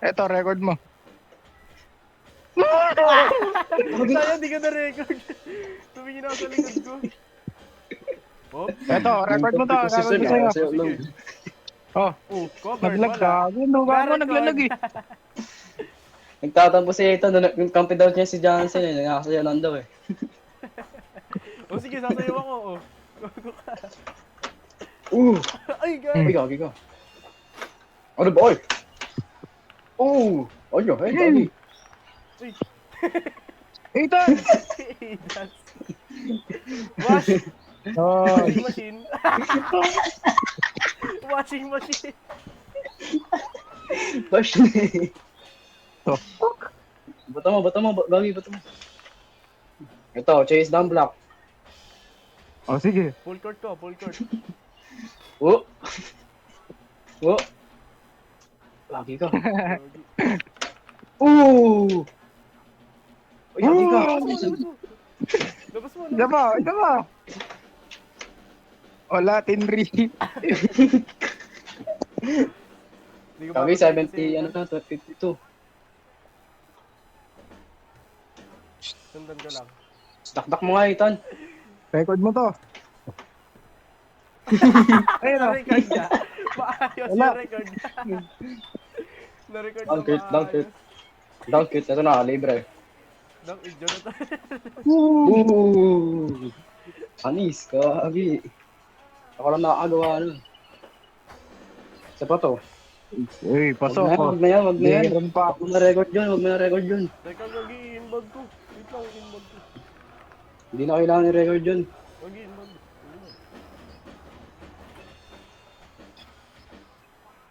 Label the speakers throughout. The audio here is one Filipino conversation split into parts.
Speaker 1: Eto, record mo.
Speaker 2: Sayang, di ka na-record. Tumingin ako sa likod ko. Oh,
Speaker 1: Eto, record mo to. Record ko sa'yo.
Speaker 2: sige.
Speaker 1: Oh,
Speaker 2: Oh, covered,
Speaker 1: naglag
Speaker 2: wala.
Speaker 1: ka. Ano ba mo? Naglalag eh.
Speaker 3: Nagtatampo si ito, yung kampi daw niya si Johnson eh, nagkakasayaw daw eh.
Speaker 2: Oh, sige, sasayaw ako. Oh. Gogo ka. Ay,
Speaker 3: Ay,
Speaker 2: guys.
Speaker 3: gagi ka. Ano boy? Ano, hey, gagi.
Speaker 2: Uy.
Speaker 1: Ethan!
Speaker 2: That's... Wash.
Speaker 1: Oh,
Speaker 2: Washing machine. Washing machine.
Speaker 3: Bash na eh.
Speaker 1: to.
Speaker 3: Bato mo, gagi, bato mo. Ito, chase down block.
Speaker 1: Oh, sige.
Speaker 2: Full court ko, full court.
Speaker 3: Oh! Oh! Lagi ka. Ooh! Uy, lagi ka.
Speaker 2: Labas mo,
Speaker 1: Ito mo, ito mo. Wala, Tinri.
Speaker 2: Hindi ko
Speaker 3: Gagi,
Speaker 2: mapapagay
Speaker 3: 70,
Speaker 2: kasi-
Speaker 3: ano na, 52.
Speaker 2: Sundan ko lang.
Speaker 3: Dakdak mo nga, Ethan.
Speaker 1: Record mo to. Ayun o.
Speaker 2: Na-record niya. Maayos
Speaker 1: Wala.
Speaker 2: yung record niya. Na-record niya
Speaker 3: Dunk it, dunk it.
Speaker 2: maayos.
Speaker 3: Dunk it, ito na, libre.
Speaker 2: Dunk it, Jonathan.
Speaker 3: Ooh! Anis, gagi. Ako lang nakakagawa nun. Isa pa to.
Speaker 1: Uy, pasok ko.
Speaker 3: Wag na yan, wag na yan.
Speaker 1: Meron pa.
Speaker 3: Wag mo na record yun, wag mo na record yun.
Speaker 2: Teka, gagi, inbound ko. Wait lang, inbound ko.
Speaker 3: Hindi na kailangan i-record yun.
Speaker 2: Gagi, inbound.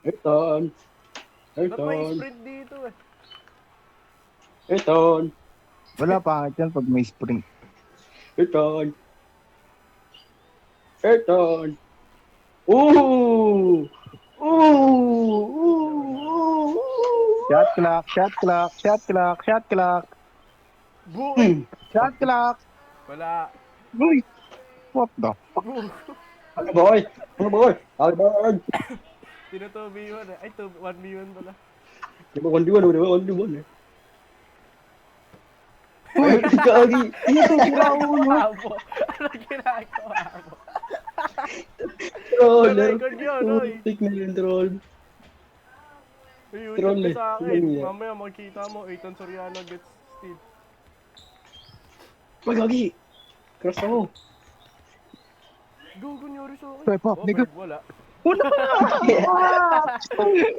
Speaker 3: Ethan.
Speaker 2: Ba't may
Speaker 3: Ethan.
Speaker 2: sprint dito eh?
Speaker 3: Ethan.
Speaker 1: Wala pangit yan pag may sprint.
Speaker 3: Ethan. Ethan. Ooh! Ooh!
Speaker 1: Shot clock, shot clock, shot clock, shot clock.
Speaker 2: Buoy!
Speaker 1: Shot clock.
Speaker 2: Wala.
Speaker 1: Uy, what the?
Speaker 2: Buo.
Speaker 3: Ano boy? Ano boy? Albert!
Speaker 2: Sino 2v1 eh? Ay, 1v1 pala.
Speaker 3: Di ba 1v1? Di ba 1v1 eh? Ay, gagi!
Speaker 1: Ano to, sira ulo?
Speaker 2: Abo. Ano ginagawa mo?
Speaker 3: Troll!
Speaker 2: Na-record yun, oy.
Speaker 3: Putik na yung troll.
Speaker 2: Uy,
Speaker 3: Troll
Speaker 2: YouTube
Speaker 3: eh.
Speaker 2: ka sa akin.
Speaker 3: Troll eh.
Speaker 2: Mamaya makikita mo, Ethan Soriano gets steal.
Speaker 3: Ay, gagi! Cross ako.
Speaker 2: Go, kunyari sa akin.
Speaker 1: Pepa,
Speaker 2: Oh,
Speaker 1: nigga.
Speaker 2: bird, wala.
Speaker 1: Wala na!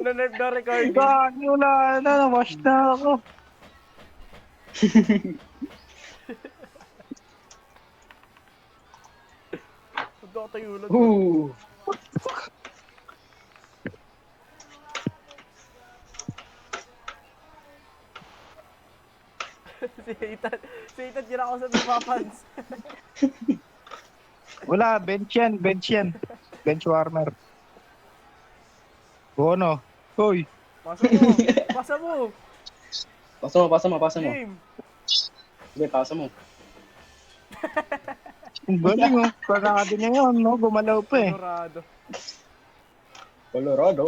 Speaker 2: Na-nerf na recording.
Speaker 1: Gagi, wala na. Nawash na ako.
Speaker 2: Ba't ako tayo ulan?
Speaker 3: Ooh!
Speaker 2: Si Ethan, gira ako sa Pipapans.
Speaker 1: Wala, bench yan, bench yan. Bench warmer. Bono. Hoy,
Speaker 2: Pasa mo. Pasa mo.
Speaker 3: Pasa mo.
Speaker 2: Game.
Speaker 3: Sige, pasa mo.
Speaker 1: ang galing oh. Parado niya yun, no? Gumalaw pa eh.
Speaker 2: Colorado.
Speaker 3: Colorado.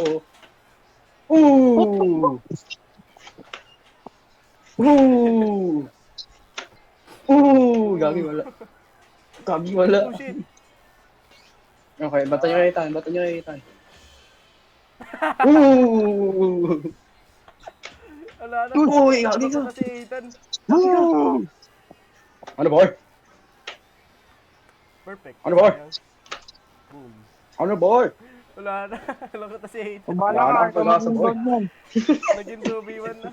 Speaker 3: Ooh! Ooh! Ooh! Gagi, wala. Gagi, wala.
Speaker 2: Oh shit.
Speaker 3: Okay, bato nyo kay Ethan, bato nyo kay Ethan. Ooh!
Speaker 2: Wala na.
Speaker 3: Uy, gagi
Speaker 2: Ano
Speaker 3: ka.
Speaker 2: pa kasi Ethan?
Speaker 1: Woo!
Speaker 3: Ano boy?
Speaker 2: Perfect.
Speaker 3: Ano ba?
Speaker 2: Boom.
Speaker 3: Ano boy?
Speaker 2: Wala na. Wala ka kasi Ethan.
Speaker 1: Kumbala
Speaker 3: Wala
Speaker 1: ka,
Speaker 3: na, pag-asa,
Speaker 1: ikaw
Speaker 3: boy.
Speaker 1: mag-inbound yan.
Speaker 2: Naging 2v1 na.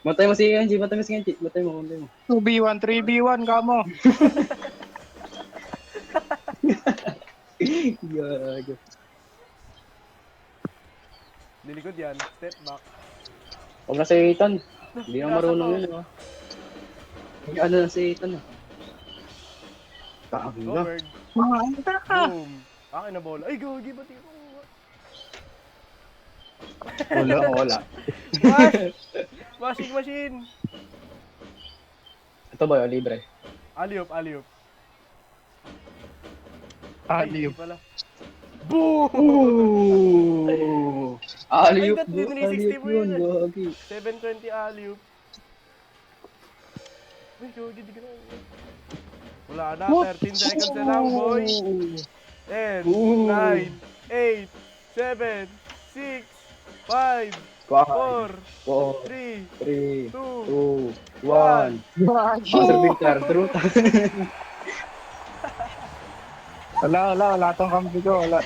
Speaker 3: Matay mo si Kenji, matay mo si Kenji. Matay mo.
Speaker 1: 2v1, 3v1, kamo.
Speaker 3: Gago.
Speaker 2: Lilikod yan. Step back.
Speaker 3: Huwag na si Ethan. Hindi na marunong yun, ah. Ano na si Ethan, ah. Gagi ka.
Speaker 2: Covered. Boom. Akin na bola. Ay, gagi. Ba't ko?
Speaker 1: Wala.
Speaker 2: Wash! Washing machine!
Speaker 3: Ito ba yun, libre?
Speaker 2: Aliop, aliop.
Speaker 1: Aliyo.
Speaker 2: Pala. Boom!
Speaker 3: Ooh! Alley-oop,
Speaker 2: Ay, that
Speaker 3: bro.
Speaker 2: 360
Speaker 3: Alley-oop
Speaker 2: mo
Speaker 3: yun,
Speaker 2: yun.
Speaker 3: gagi.
Speaker 2: 720 alley-oop. Uy, gagi, di ka na. Wala na, 13 seconds na lang, boy. 10,
Speaker 3: Ooh.
Speaker 2: 9, 8, 7, 6, 5, 4,
Speaker 3: 4,
Speaker 2: 3,
Speaker 3: 3,
Speaker 2: 2,
Speaker 3: 2,
Speaker 2: 1.
Speaker 3: 1.
Speaker 1: Gagi.
Speaker 3: Master Victor, true.
Speaker 1: Wala tong kampi ko, wala.